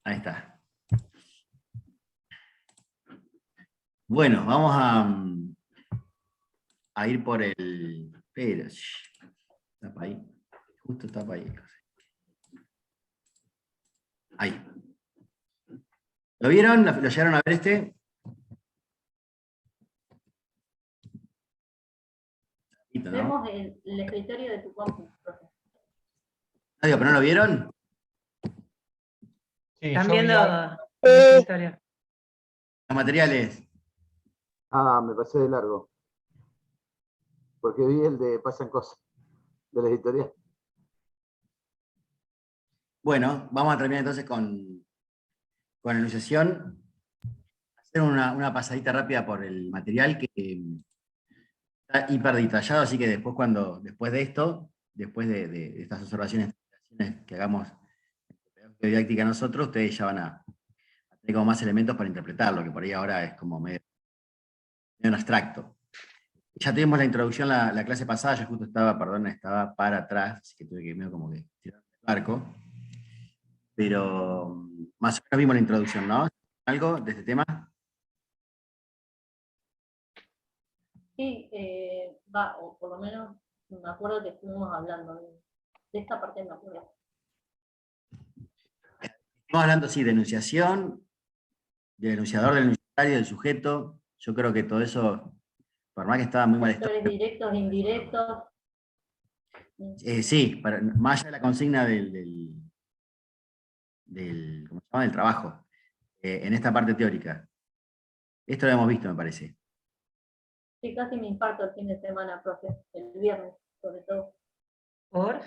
Ahí está. Bueno, vamos a ir por el... Pero, tapa ahí. Justo tapa ahí. Ahí. ¿Lo vieron? ¿Lo llegaron a ver este? ¿No? Vemos el escritorio de tu compu, profe. No, digo, ¿pero no lo vieron? Sí, Están yo vi viendo algo. el escritorio. Los materiales. Ah, me pasé de largo. Porque vi el de Pasan Cosas, de la editorial. Bueno, vamos a terminar entonces con la enunciación. Hacer una pasadita rápida por el material que está hiper detallado, así que después de esto, después de estas observaciones que hagamos de didáctica nosotros, ustedes ya van a tener como más elementos para interpretarlo, que por ahí ahora es como medio en abstracto. Ya tuvimos la introducción la clase pasada, yo justo estaba para atrás, así que tuve que medio como que tirar el barco. Pero más o menos vimos la introducción, ¿no? ¿Algo de este tema? Sí, o por lo menos me acuerdo que estuvimos hablando de esta parte, me acuerdo. Estamos hablando, sí, de enunciación, del enunciador, del enunciatario, del sujeto. Yo creo que todo eso, por más que estaba muy mal Sectores directos, indirectos. sí, más allá de la consigna ¿cómo se llama? Del trabajo, en esta parte teórica. Esto lo hemos visto, me parece. Sí, casi me infarto el fin de semana, profe, el viernes, sobre todo. ¿Por?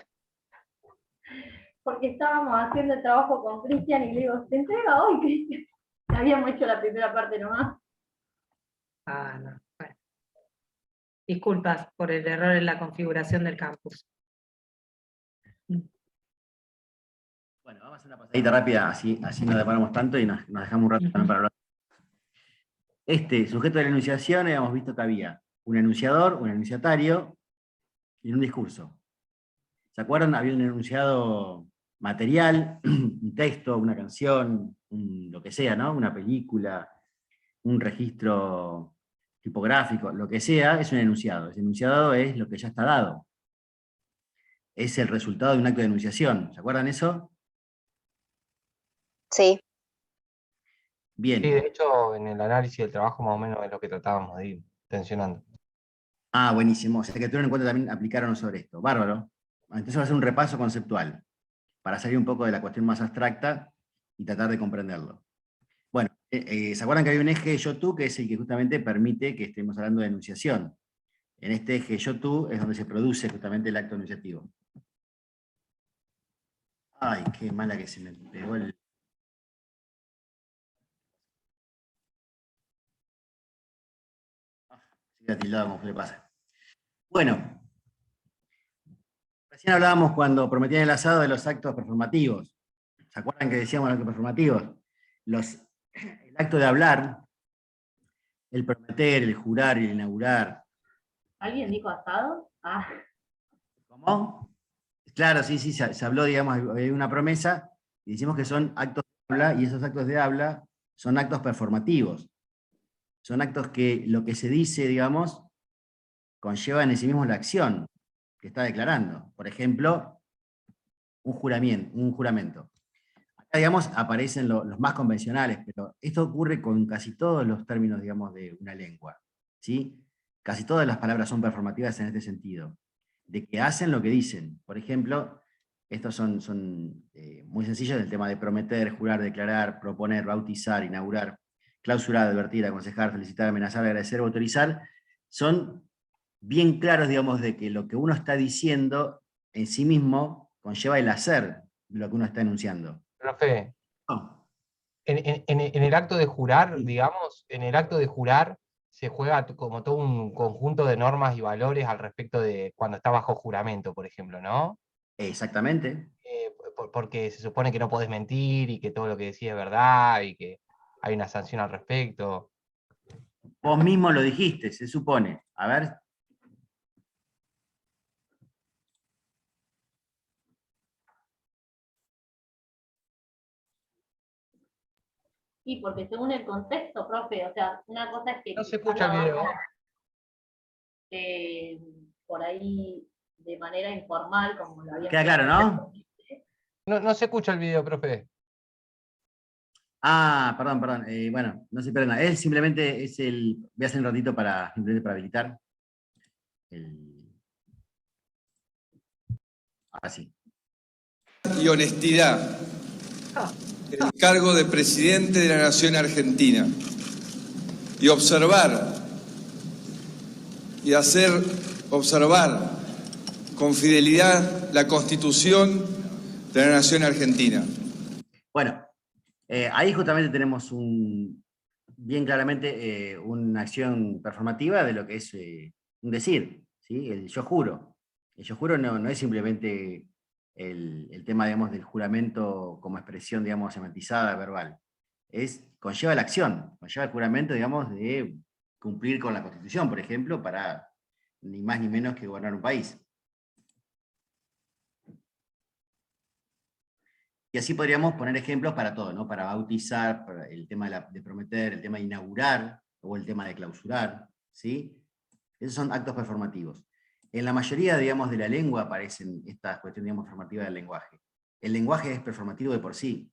Porque estábamos haciendo el trabajo con Cristian y le digo, ¿se entrega hoy, Cristian? Habíamos hecho la primera parte nomás. Ah, no. Bueno. Disculpas por el error en la configuración del campus. Bueno, vamos a hacer una pasadita rápida, así no demoramos tanto y nos dejamos un rato también para hablar. Este sujeto de la enunciación, habíamos visto que había un enunciador, un enunciatario y un discurso. ¿Se acuerdan? Había un enunciado material, un texto, una canción, lo que sea, ¿no? Una película, un registro tipográfico, lo que sea, es un enunciado. Ese enunciado es lo que ya está dado. Es el resultado de un acto de enunciación. ¿Se acuerdan eso? Sí. Bien. Sí, de hecho, en el análisis del trabajo más o menos es lo que tratábamos de ir tensionando. Ah, buenísimo. O sea que tuvieron en cuenta también aplicaron sobre esto. Bárbaro. Entonces va a ser un repaso conceptual, para salir un poco de la cuestión más abstracta y tratar de comprenderlo. Bueno, ¿se acuerdan que había un eje yo-tú que es el que justamente permite que estemos hablando de enunciación? En este eje yo-tú es donde se produce justamente el acto enunciativo. Ay, qué mala que se me pegó el... Sigue tildado como le pasa. Bueno, recién hablábamos cuando prometían el asado de los actos performativos. ¿Se acuerdan que decíamos los actos performativos? El acto de hablar, el prometer, el jurar, el inaugurar. ¿Alguien dijo asado? Ah. ¿Cómo? Claro, sí, se habló, digamos, de una promesa, y decimos que son actos de habla, y esos actos de habla son actos performativos. Son actos que lo que se dice, digamos, conllevan en sí mismo la acción que está declarando. Por ejemplo, un juramento. Acá, digamos, aparecen los más convencionales, pero esto ocurre con casi todos los términos, digamos, de una lengua. ¿Sí? Casi todas las palabras son performativas en este sentido, de que hacen lo que dicen. Por ejemplo, estos son muy sencillos del tema de prometer, jurar, declarar, proponer, bautizar, inaugurar, clausurar, advertir, aconsejar, felicitar, amenazar, agradecer, autorizar. Son bien claros, digamos, de que lo que uno está diciendo en sí mismo conlleva el hacer de lo que uno está enunciando. Profe, No. en el acto de jurar, Sí. digamos, en el acto de jurar se juega como todo un conjunto de normas y valores al respecto de cuando está bajo juramento, por ejemplo, ¿no? Exactamente. Porque se supone que no podés mentir y que todo lo que decís es verdad y que hay una sanción al respecto. Vos mismo lo dijiste, se supone. A ver. Y porque según el contexto, profe, o sea, una cosa es que No se escucha el video. por ahí de manera informal, como lo había Queda claro, ¿no? No se escucha el video, profe. Ah, perdón. Bueno, no se pierde nada. Él simplemente es el. Voy a hacer un ratito simplemente para habilitar. Así. Y honestidad en el cargo de presidente de la Nación Argentina y observar y hacer observar con fidelidad la Constitución de la Nación Argentina. Bueno, ahí justamente tenemos bien claramente una acción performativa de lo que es un decir, ¿sí? El yo juro. El yo juro no es simplemente el tema, digamos, del juramento como expresión, digamos, semantizada, verbal. Conlleva la acción, conlleva el juramento, digamos, de cumplir con la Constitución, por ejemplo, para ni más ni menos que gobernar un país. Y así podríamos poner ejemplos para todo, ¿no? Para bautizar, para el tema de prometer, el tema de inaugurar, o el tema de clausurar, ¿sí? Esos son actos performativos. En la mayoría, digamos, de la lengua aparecen estas cuestiones, digamos, performativas del lenguaje. El lenguaje es performativo de por sí,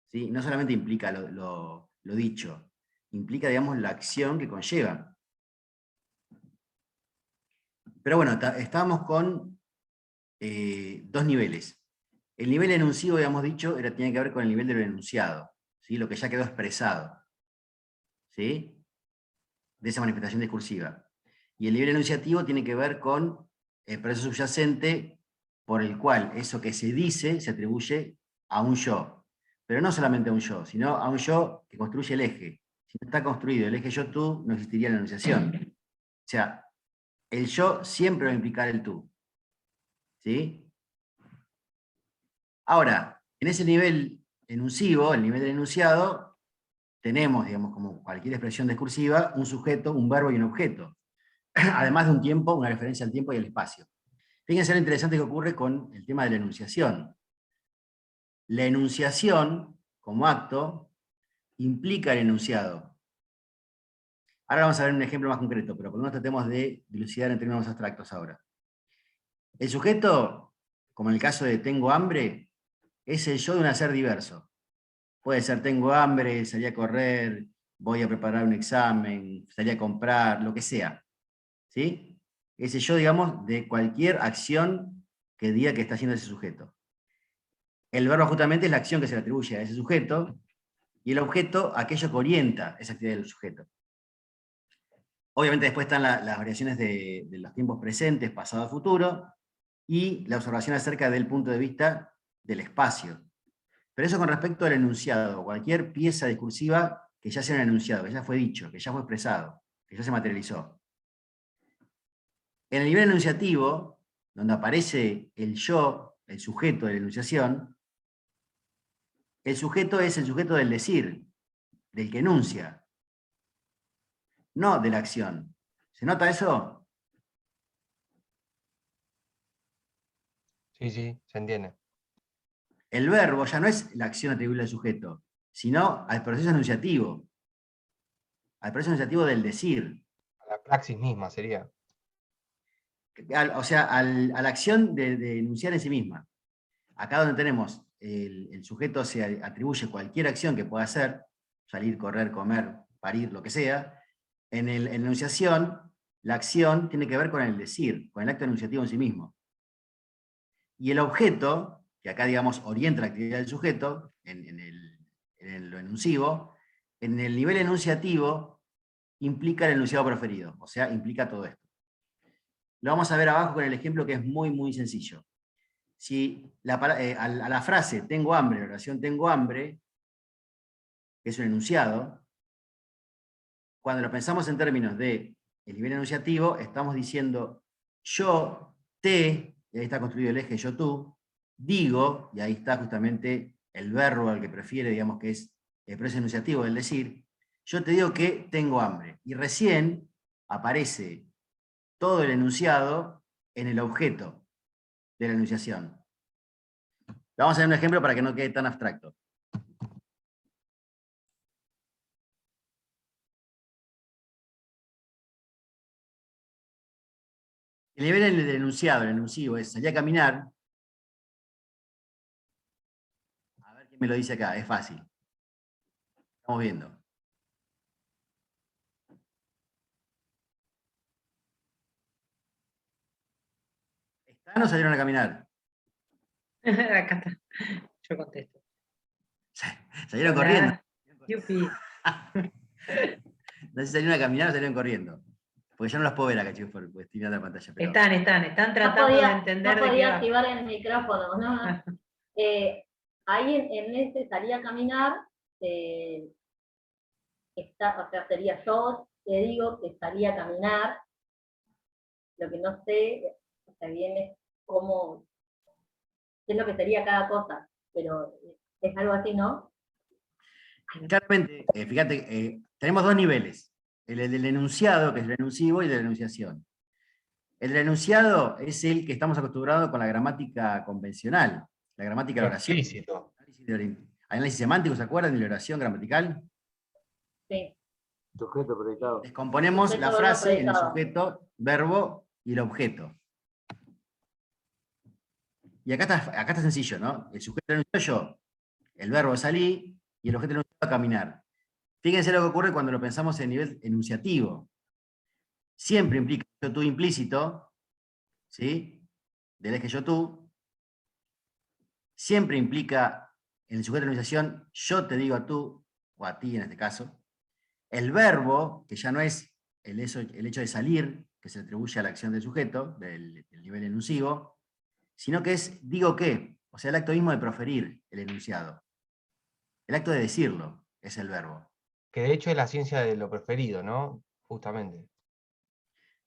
¿sí? No solamente implica lo dicho, implica, digamos, la acción que conlleva. Pero bueno, estábamos con dos niveles. El nivel enuncivo, habíamos dicho, tiene que ver con el nivel de lo enunciado, ¿sí? Lo que ya quedó expresado, ¿sí? De esa manifestación discursiva. Y el nivel enunciativo tiene que ver con el proceso subyacente por el cual eso que se dice se atribuye a un yo. Pero no solamente a un yo, sino a un yo que construye el eje. Si no está construido el eje yo-tú, no existiría la enunciación. O sea, el yo siempre va a implicar el tú, ¿sí? Ahora, en ese nivel enuncivo, el nivel del enunciado, tenemos, digamos, como cualquier expresión discursiva, un sujeto, un verbo y un objeto. Además de un tiempo, una referencia al tiempo y al espacio. Fíjense lo interesante que ocurre con el tema de la enunciación. La enunciación, como acto, implica el enunciado. Ahora vamos a ver un ejemplo más concreto, pero por lo menos tratemos de dilucidar en términos más abstractos ahora. El sujeto, como en el caso de tengo hambre, es el yo de un hacer diverso. Puede ser tengo hambre, salí a correr, voy a preparar un examen, salí a comprar, lo que sea. ¿Sí? Ese yo, digamos, de cualquier acción que diga que está haciendo ese sujeto. El verbo justamente es la acción que se le atribuye a ese sujeto, y el objeto, aquello que orienta esa actividad del sujeto. Obviamente después están las variaciones de los tiempos presentes, pasado, futuro, y la observación acerca del punto de vista del espacio. Pero eso con respecto al enunciado, cualquier pieza discursiva que ya sea un enunciado, que ya fue dicho, que ya fue expresado, que ya se materializó. En el nivel enunciativo, donde aparece el yo, el sujeto de la enunciación, el sujeto es el sujeto del decir, del que enuncia, no de la acción. ¿Se nota eso? Sí, se entiende. El verbo ya no es la acción atribuible al sujeto, sino al proceso enunciativo del decir. A la praxis misma sería. O sea, a la acción de enunciar en sí misma. Acá donde tenemos el sujeto se atribuye cualquier acción que pueda hacer, salir, correr, comer, parir, lo que sea. En la enunciación, la acción tiene que ver con el decir, con el acto enunciativo en sí mismo. Y el objeto, que acá, digamos, orienta la actividad del sujeto, en lo enuncivo, en el nivel enunciativo implica el enunciado proferido, o sea, implica todo esto. Lo vamos a ver abajo con el ejemplo que es muy, muy sencillo. Si a la frase tengo hambre, la oración tengo hambre, que es un enunciado, cuando lo pensamos en términos de el nivel enunciativo, estamos diciendo yo te, y ahí está construido el eje yo-tú, digo, y ahí está justamente el verbo al que prefiere, digamos que es el proceso enunciativo del decir, yo te digo que tengo hambre. Y recién aparece todo el enunciado en el objeto de la enunciación. Vamos a ver un ejemplo para que no quede tan abstracto. El nivel en el enunciado, el enuncivo, es salir a caminar. A ver quién me lo dice acá, es fácil. Estamos viendo. ¿Están o salieron a caminar? Acá está. Yo contesto. Salieron Hola. corriendo. Yupi. No sé si salieron a caminar o salieron corriendo. Porque yo no los puedo ver acá, chicos, porque estoy mirando la pantalla. Pero... Están No tratando de podía, entender no de qué podía va. activar el micrófono, ¿no? Ahí en ese salir a caminar, o sea, sería yo te digo que salí a caminar, lo que no sé, o sea, bien es cómo, qué es lo que sería cada cosa, pero es algo así, ¿no? Claramente, fíjate, tenemos dos niveles. El del enunciado, que es el enuncivo, y el de la enunciación. El del enunciado es el que estamos acostumbrados con la gramática convencional, la gramática de la oración. Explícito. Análisis semántico, ¿se acuerdan de la oración gramatical? Sí. Sujeto, predicado. Descomponemos Sujeto, la verbo, frase en el predicado. sujeto, verbo y el objeto. Y acá está sencillo, ¿no? El sujeto del enunciado yo, el verbo salí y el objeto del enunciado caminar. Fíjense lo que ocurre cuando lo pensamos en nivel enunciativo. Siempre implica yo tú implícito, ¿sí? Del eje yo tú. Siempre implica en el sujeto de la enunciación yo te digo a tú, o a ti en este caso. El verbo, que ya no es el hecho de salir, que se atribuye a la acción del sujeto, del nivel enuncivo, sino que es digo que, o sea, el acto mismo de proferir el enunciado. El acto de decirlo es el verbo. Que de hecho es la ciencia de lo preferido, ¿no? Justamente.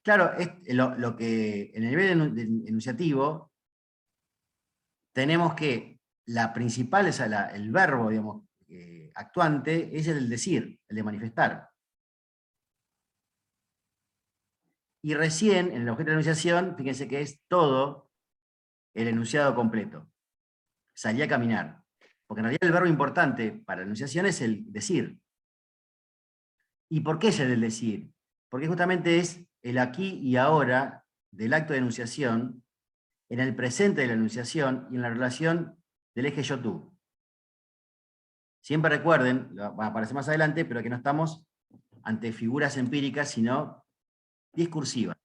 Claro, es lo que en el nivel enunciativo tenemos que la principal, es el verbo, digamos, actuante, es el del decir, el de manifestar. Y recién, en el objeto de enunciación, fíjense que es todo el enunciado completo. Salí a caminar. Porque en realidad el verbo importante para la enunciación es el decir. ¿Y por qué es el del decir? Porque justamente es el aquí y ahora del acto de enunciación, en el presente de la enunciación y en la relación del eje yo-tú. Siempre recuerden, va a aparecer más adelante, pero que no estamos ante figuras empíricas, sino discursivas.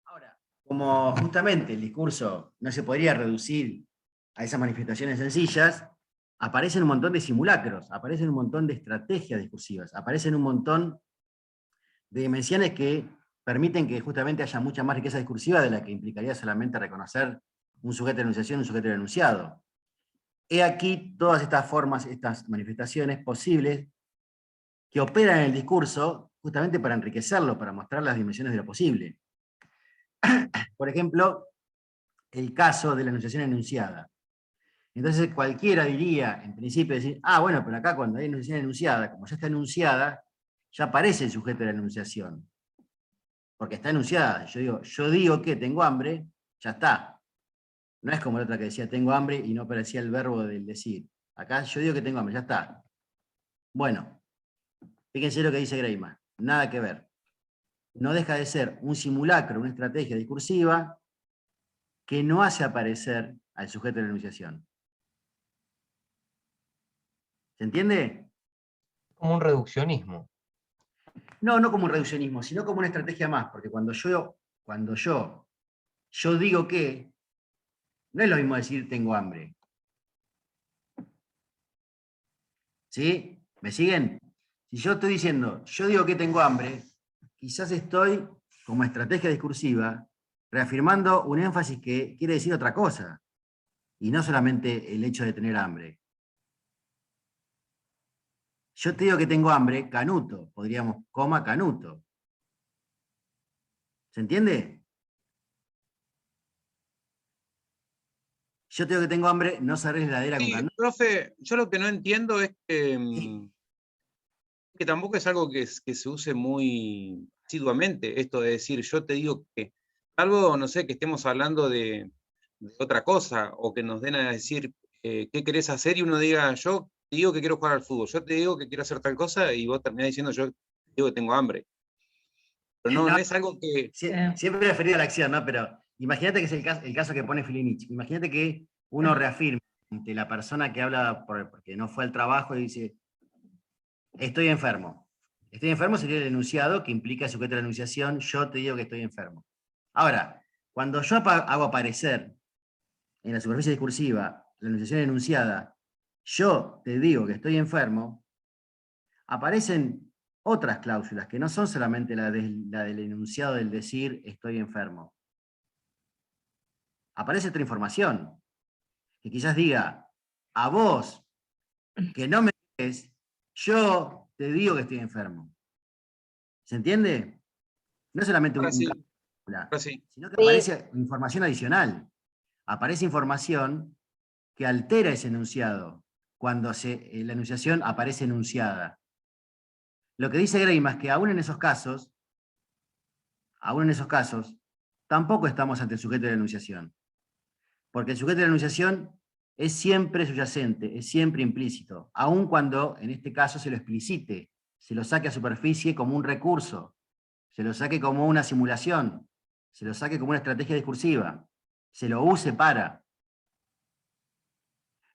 Ahora, como justamente el discurso no se podría reducir a esas manifestaciones sencillas, aparecen un montón de simulacros, aparecen un montón de estrategias discursivas, aparecen un montón de dimensiones que permiten que justamente haya mucha más riqueza discursiva de la que implicaría solamente reconocer un sujeto de enunciación y un sujeto de enunciado. He aquí todas estas formas, estas manifestaciones posibles que operan en el discurso justamente para enriquecerlo, para mostrar las dimensiones de lo posible. Por ejemplo, el caso de la enunciación enunciada. Entonces cualquiera diría, en principio, decir, bueno, pero acá cuando hay enunciación enunciada, como ya está enunciada, ya aparece el sujeto de la enunciación. Porque está enunciada. Yo digo que tengo hambre, ya está. No es como la otra que decía tengo hambre y no aparecía el verbo del decir. Acá yo digo que tengo hambre, ya está. Bueno, fíjense lo que dice Greiman. Nada que ver. No deja de ser un simulacro, una estrategia discursiva que no hace aparecer al sujeto de la enunciación. ¿Se entiende? Como un reduccionismo. No, no como un reduccionismo, sino como una estrategia más, porque cuando yo digo que, no es lo mismo decir tengo hambre. ¿Sí? ¿Me siguen? Si yo estoy diciendo, yo digo que tengo hambre, quizás estoy, como estrategia discursiva, reafirmando un énfasis que quiere decir otra cosa, y no solamente el hecho de tener hambre. Yo te digo que tengo hambre, canuto, podríamos, coma, canuto. ¿Se entiende? Yo te digo que tengo hambre, no cerré la heladera con Sí, canuto. profe, yo lo que no entiendo es que, Sí. que tampoco es algo que se use muy asiduamente, esto de decir, yo te digo que, algo, no sé, que estemos hablando de otra cosa, o que nos den a decir qué querés hacer y uno diga, yo te digo que quiero jugar al fútbol, yo te digo que quiero hacer tal cosa y vos terminás diciendo, yo te digo que tengo hambre. Pero no, No. no es algo que... Siempre referido a la acción, ¿no? Pero imagínate que es el caso que pone Filinich. Imagínate que uno reafirma ante la persona que habla porque no fue al trabajo y dice, estoy enfermo. Estoy enfermo sería el enunciado que implica el sujeto de la enunciación, yo te digo que estoy enfermo. Ahora, cuando yo hago aparecer en la superficie discursiva la enunciación enunciada, yo te digo que estoy enfermo, aparecen otras cláusulas que no son solamente la del enunciado del decir estoy enfermo. Aparece otra información, que quizás diga, a vos, que no me crees, yo te digo que estoy enfermo. ¿Se entiende? No es solamente Ahora sí, cláusula, ahora sí. sino que Sí. aparece información adicional. Aparece información que altera ese enunciado, cuando la enunciación aparece enunciada. Lo que dice Greimas es que aún en esos casos, tampoco estamos ante el sujeto de la enunciación. Porque el sujeto de la enunciación es siempre subyacente, es siempre implícito, aun cuando en este caso se lo explicite, se lo saque a superficie como un recurso, se lo saque como una simulación, se lo saque como una estrategia discursiva, se lo use para.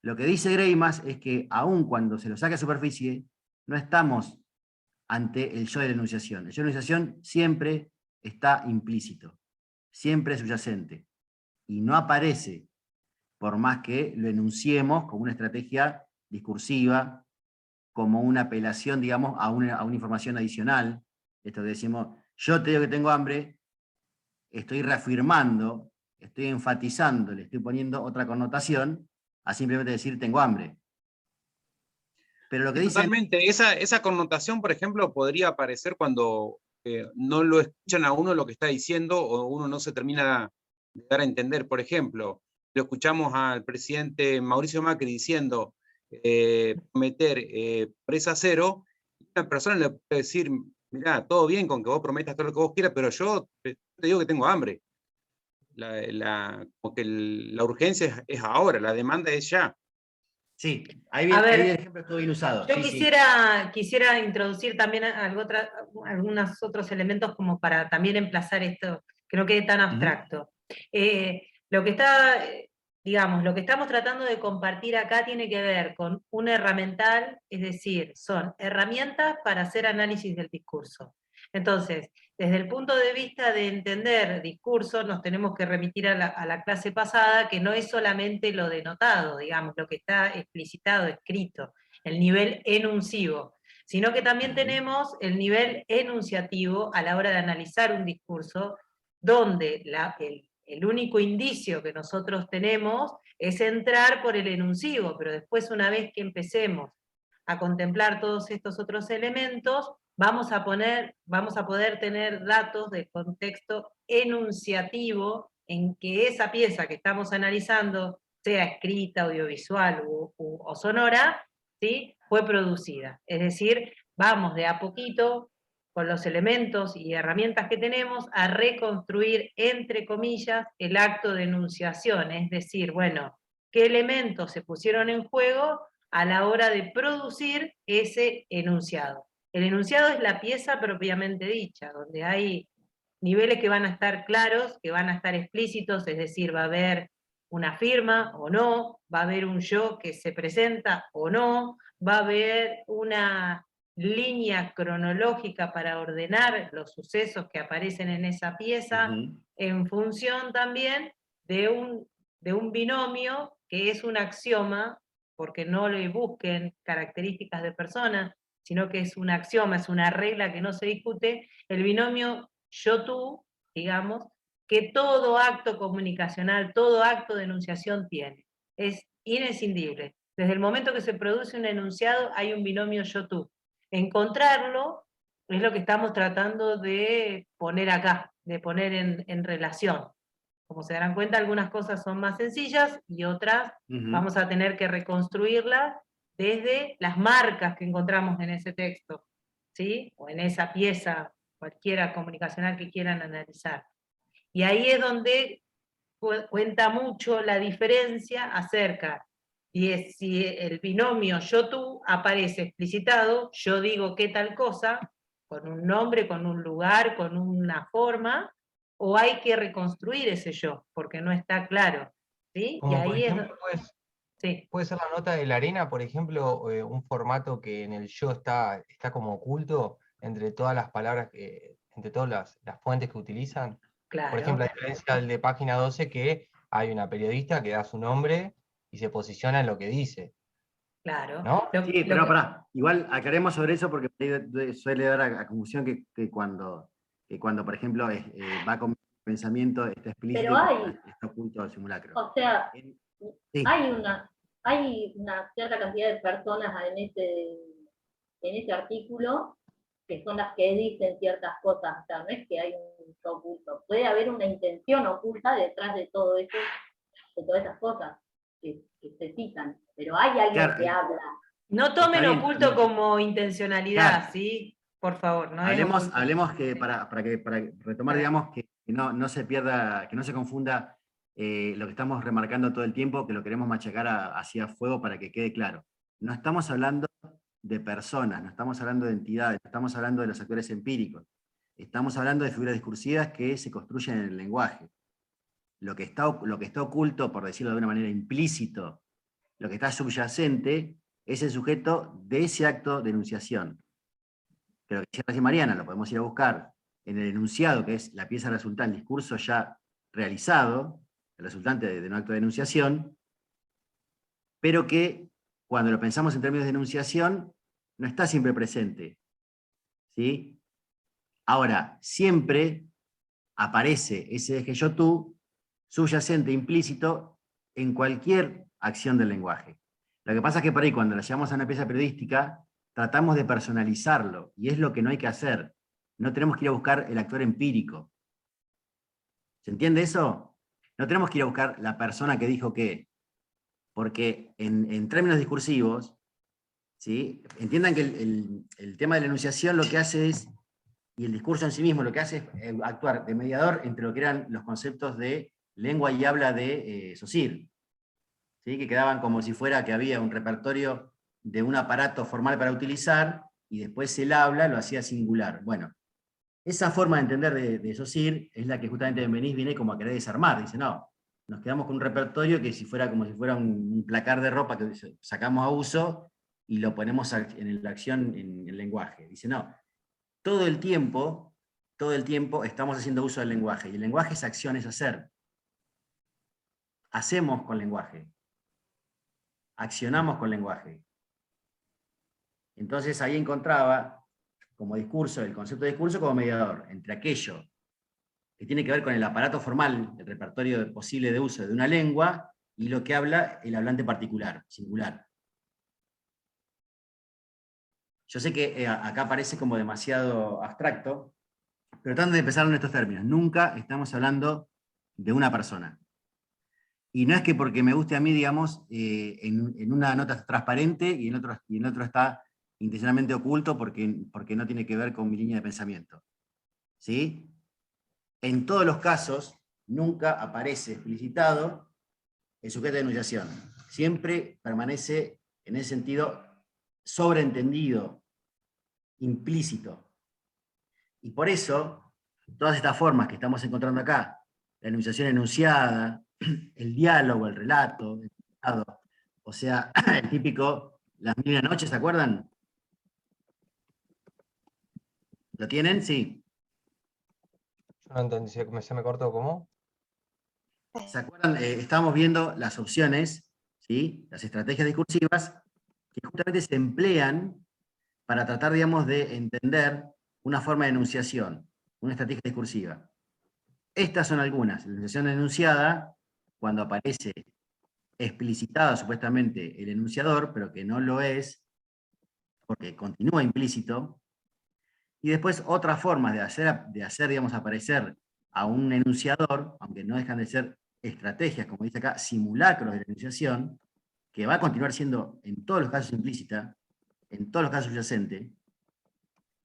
Lo que dice Greimas es que aun cuando se lo saque a superficie, no estamos ante el yo de la enunciación. El yo de la enunciación siempre está implícito, siempre es subyacente, y no aparece por más que lo enunciemos como una estrategia discursiva, como una apelación, digamos, a una información adicional. Esto que decimos, yo te digo que tengo hambre, estoy reafirmando, estoy enfatizando, le estoy poniendo otra connotación a simplemente decir tengo hambre. Pero lo que dicen... Totalmente, esa connotación, por ejemplo, podría aparecer cuando no lo escuchan a uno lo que está diciendo o uno no se termina de dar a entender. Por ejemplo, lo escuchamos al presidente Mauricio Macri diciendo prometer presa cero, y una persona le puede decir, mirá, todo bien con que vos prometas todo lo que vos quieras, pero yo te digo que tengo hambre. Porque la urgencia es ahora, la demanda es ya. Sí, ahí A viene, ver, ahí el ejemplo estuvo ilusado. Yo Sí, quisiera introducir también algunos otros elementos como para también emplazar esto, que no quede tan abstracto. Lo que estamos tratando de compartir acá tiene que ver con un herramental, es decir, son herramientas para hacer análisis del discurso. Entonces, desde el punto de vista de entender discurso, nos tenemos que remitir a la clase pasada, que no es solamente lo denotado, digamos, lo que está explicitado, escrito, el nivel enuncivo, sino que también tenemos el nivel enunciativo a la hora de analizar un discurso, donde el único indicio que nosotros tenemos es entrar por el enuncivo, pero después una vez que empecemos a contemplar todos estos otros elementos, vamos a poder tener datos del contexto enunciativo en que esa pieza que estamos analizando, sea escrita, audiovisual o sonora, ¿sí?, fue producida. Es decir, vamos de a poquito, con los elementos y herramientas que tenemos, a reconstruir, entre comillas, el acto de enunciación. Es decir, bueno, ¿qué elementos se pusieron en juego a la hora de producir ese enunciado? El enunciado es la pieza propiamente dicha, donde hay niveles que van a estar claros, que van a estar explícitos, es decir, va a haber una firma o no, va a haber un yo que se presenta o no, va a haber una línea cronológica para ordenar los sucesos que aparecen en esa pieza, en función también de un binomio que es un axioma, porque no le busquen características de personas, sino que es un axioma, es una regla que no se discute, el binomio yo-tú, digamos, que todo acto comunicacional, todo acto de enunciación tiene. Es inescindible. Desde el momento que se produce un enunciado hay un binomio yo-tú. Encontrarlo es lo que estamos tratando de poner acá, de poner en relación. Como se darán cuenta, algunas cosas son más sencillas y otras vamos a tener que reconstruirlas desde las marcas que encontramos en ese texto, ¿sí?, o en esa pieza cualquiera comunicacional que quieran analizar. Y ahí es donde cuenta mucho la diferencia acerca de si el binomio yo-tú aparece explicitado, yo digo qué tal cosa, con un nombre, con un lugar, con una forma, o hay que reconstruir ese yo, porque no está claro, ¿sí? Y Como por ahí es... ejemplo, Sí, puede ser la nota de la arena, por ejemplo, un formato que en el yo está como oculto entre todas las palabras, entre todas las fuentes que utilizan. Por ejemplo, claro, a diferencia del de página 12, que hay una periodista que da su nombre y se posiciona en lo que dice, claro. ¿no? Sí, pero pará, igual aclaremos sobre eso porque suele dar a confusión que cuando, por ejemplo, va con pensamiento, está explícito Pero y hay, cuando está oculto el simulacro. o sea, Sí, hay una cierta cantidad de personas en ese artículo que son las que dicen ciertas cosas, o sea, no es que hay un yo oculto, puede haber una intención oculta detrás de todo eso, de todas esas cosas que se citan, pero hay alguien claro, que habla. No está tomen bien. oculto como intencionalidad, Claro, ¿sí? Por favor, no es hablemos, oculto. hablemos que para retomar, digamos, que no se pierda, que no se confunda lo que estamos remarcando todo el tiempo, que lo queremos machacar hacia fuego para que quede claro. No estamos hablando de personas, no estamos hablando de entidades, no estamos hablando de los actores empíricos. Estamos hablando de figuras discursivas que se construyen en el lenguaje. Lo que está oculto, por decirlo de una manera implícito, lo que está subyacente, es el sujeto de ese acto de enunciación. Pero que decía recién Mariana, lo podemos ir a buscar en el enunciado, que es la pieza resultante, el discurso ya realizado, el resultante de un acto de enunciación, pero que cuando lo pensamos en términos de enunciación, no está siempre presente. ¿Sí? Ahora, siempre aparece ese eje yo-tú subyacente, implícito, en cualquier acción del lenguaje. Lo que pasa es que por ahí, cuando la llevamos a una pieza periodística, tratamos de personalizarlo, y es lo que no hay que hacer. No tenemos que ir a buscar el actor empírico. ¿Se entiende eso? No tenemos que ir a buscar la persona que dijo qué, porque en términos discursivos, ¿sí? Entiendan que el tema de la enunciación lo que hace es, y el discurso en sí mismo lo que hace es actuar de mediador entre lo que eran los conceptos de lengua y habla de Saussure, ¿sí? Que quedaban como si fuera que había un repertorio de un aparato formal para utilizar, y después el habla lo hacía singular. Bueno, esa forma de entender de Saussure es la que justamente Benveniste viene como a querer desarmar. Dice, no, nos quedamos con un repertorio que si fuera como si fuera un placar de ropa que sacamos a uso y lo ponemos en la acción, en el lenguaje. Dice, no, todo el tiempo estamos haciendo uso del lenguaje, y el lenguaje es acción, es hacer. Hacemos con lenguaje. Accionamos con lenguaje. Entonces ahí encontraba como discurso, el concepto de discurso como mediador entre aquello que tiene que ver con el aparato formal, el repertorio posible de uso de una lengua, y lo que habla el hablante particular, singular. Yo sé que acá parece como demasiado abstracto, pero tratando de empezar en estos términos. Nunca estamos hablando de una persona. Y no es que porque me guste a mí, digamos, en una nota está transparente y en otro está intencionalmente oculto porque no tiene que ver con mi línea de pensamiento. ¿Sí? En todos los casos, nunca aparece explicitado el sujeto de enunciación. Siempre permanece, en ese sentido, sobreentendido, implícito. Y por eso, todas estas formas que estamos encontrando acá, la enunciación enunciada, el diálogo, el relato, o sea, el típico Las Mil y una Noches, ¿se acuerdan? ¿Lo tienen? Sí. Yo no entendí, se me cortó, ¿cómo? ¿Se acuerdan? Estábamos viendo las opciones, ¿sí? Las estrategias discursivas, que justamente se emplean para tratar, digamos, de entender una forma de enunciación, una estrategia discursiva. Estas son algunas. La enunciación enunciada, cuando aparece explicitado supuestamente el enunciador, pero que no lo es, porque continúa implícito. Y después otras formas de hacer, digamos, aparecer a un enunciador, aunque no dejan de ser estrategias, como dice acá, simulacros de la enunciación, que va a continuar siendo en todos los casos implícita, en todos los casos subyacente,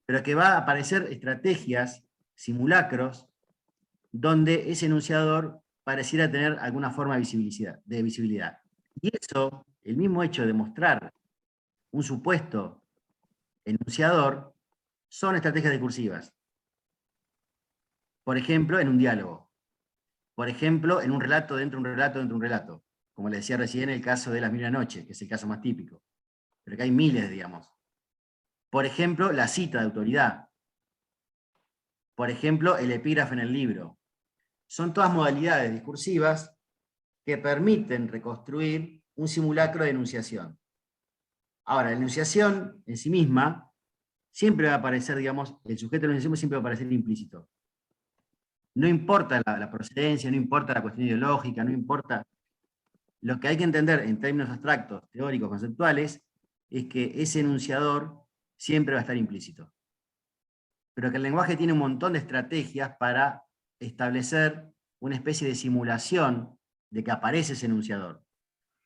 pero que va a aparecer estrategias, simulacros, donde ese enunciador pareciera tener alguna forma de visibilidad. Y eso, el mismo hecho de mostrar un supuesto enunciador, son estrategias discursivas. Por ejemplo, en un diálogo. Por ejemplo, en un relato dentro de un relato dentro de un relato. Como les decía recién, el caso de Las 1000 y una noche, que es el caso más típico. Pero que hay miles, digamos. Por ejemplo, la cita de autoridad. Por ejemplo, el epígrafe en el libro. Son todas modalidades discursivas que permiten reconstruir un simulacro de enunciación. Ahora, la enunciación en sí misma siempre va a aparecer, digamos, el sujeto de la enunciación siempre va a aparecer implícito. No importa la procedencia, no importa la cuestión ideológica, no importa. Lo que hay que entender en términos abstractos, teóricos, conceptuales, es que ese enunciador siempre va a estar implícito. Pero que el lenguaje tiene un montón de estrategias para establecer una especie de simulación de que aparece ese enunciador.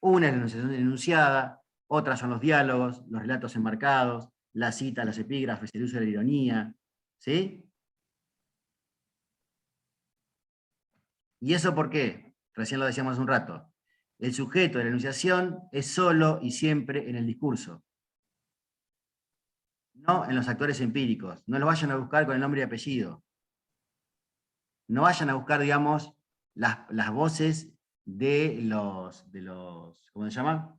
Una es la enunciación enunciada, otras son los diálogos, los relatos enmarcados, las citas, los epígrafes, el uso de la ironía, ¿sí? ¿Y eso por qué? Recién lo decíamos hace un rato. El sujeto de la enunciación es solo y siempre en el discurso, no en los actores empíricos. No los vayan a buscar con el nombre y apellido. No vayan a buscar, digamos, las voces de los, ¿cómo se llama?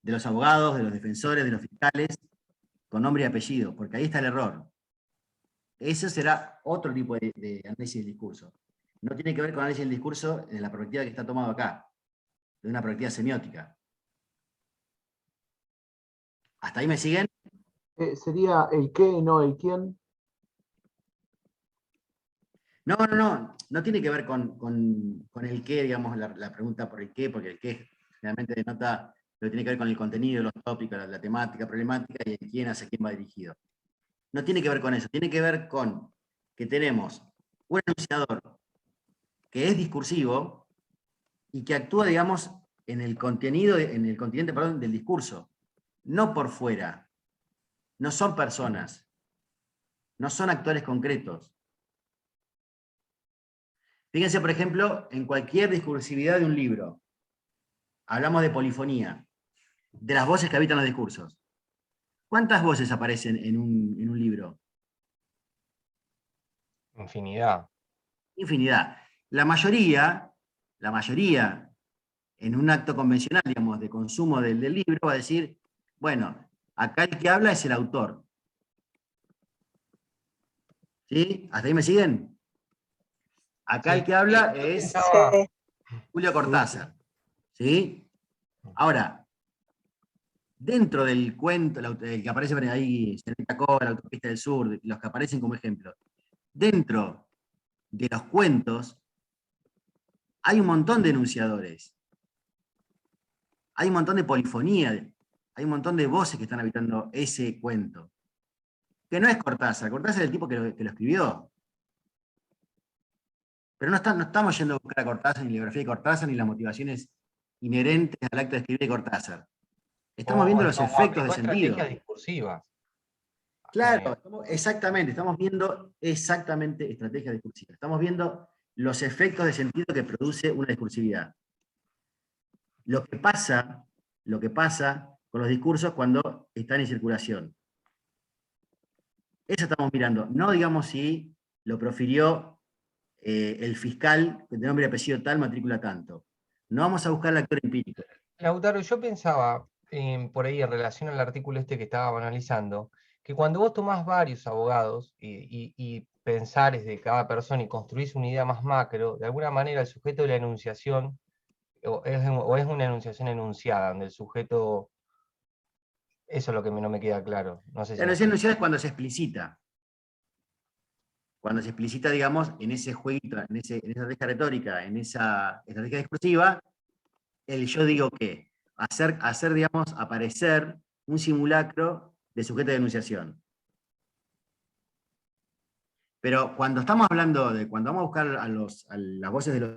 De los abogados, de los defensores, de los fiscales, con nombre y apellido, porque ahí está el error. Eso será otro tipo de análisis del discurso. No tiene que ver con análisis del discurso en la perspectiva que está tomado acá, de una perspectiva semiótica. ¿Hasta ahí me siguen? ¿Sería el qué y no el quién? No tiene que ver con el qué, digamos, la pregunta por el qué, porque el qué realmente denota lo que tiene que ver con el contenido, los tópicos, la temática, problemática y en quién, hacia quién va dirigido. No tiene que ver con eso, tiene que ver con que tenemos un enunciador que es discursivo y que actúa, digamos, en el contenido, en el continente, perdón, del discurso, no por fuera. No son personas, no son actores concretos. Fíjense, por ejemplo, en cualquier discursividad de un libro. Hablamos de polifonía, de las voces que habitan los discursos. ¿Cuántas voces aparecen en un libro? Infinidad. Infinidad. La mayoría, en un acto convencional, digamos, de consumo del libro, va a decir, bueno, acá el que habla es el autor. ¿Sí? ¿Hasta ahí me siguen? Acá Sí. el que habla Yo es pensaba- Julio Cortázar. ¿Sí? Ahora, dentro del cuento, el que aparece ahí, Señorita Cola, la Autopista del Sur, los que aparecen como ejemplo, dentro de los cuentos hay un montón de enunciadores, hay un montón de polifonía, hay un montón de voces que están habitando ese cuento. Que no es Cortázar, Cortázar es el tipo que lo escribió. Pero no estamos yendo a buscar a Cortázar, ni la biografía de Cortázar, ni las motivaciones inherentes al acto de escribir de Cortázar. Estamos viendo los efectos de sentido. Estrategias discursivas. Claro, exactamente, estamos viendo exactamente estrategias discursivas. Estamos viendo los efectos de sentido que produce una discursividad. Lo que pasa con los discursos cuando están en circulación. Eso estamos mirando. No digamos si lo profirió el fiscal de nombre y apellido tal, matrícula tanto. No vamos a buscar el actor empírico. Lautaro, yo pensaba, por ahí en relación al artículo este que estábamos analizando, que cuando vos tomás varios abogados y pensares de cada persona y construís una idea más macro, de alguna manera el sujeto de la enunciación, o es una enunciación enunciada, donde el sujeto, eso es lo que no me queda claro. No sé si La enunciación enunciada es cuando se explicita. Cuando se explicita, digamos, en ese jueguito, en esa estrategia retórica, en esa estrategia discursiva, el yo digo que, hacer, digamos, aparecer un simulacro de sujeto de enunciación. Pero cuando estamos hablando cuando vamos a buscar a las voces de los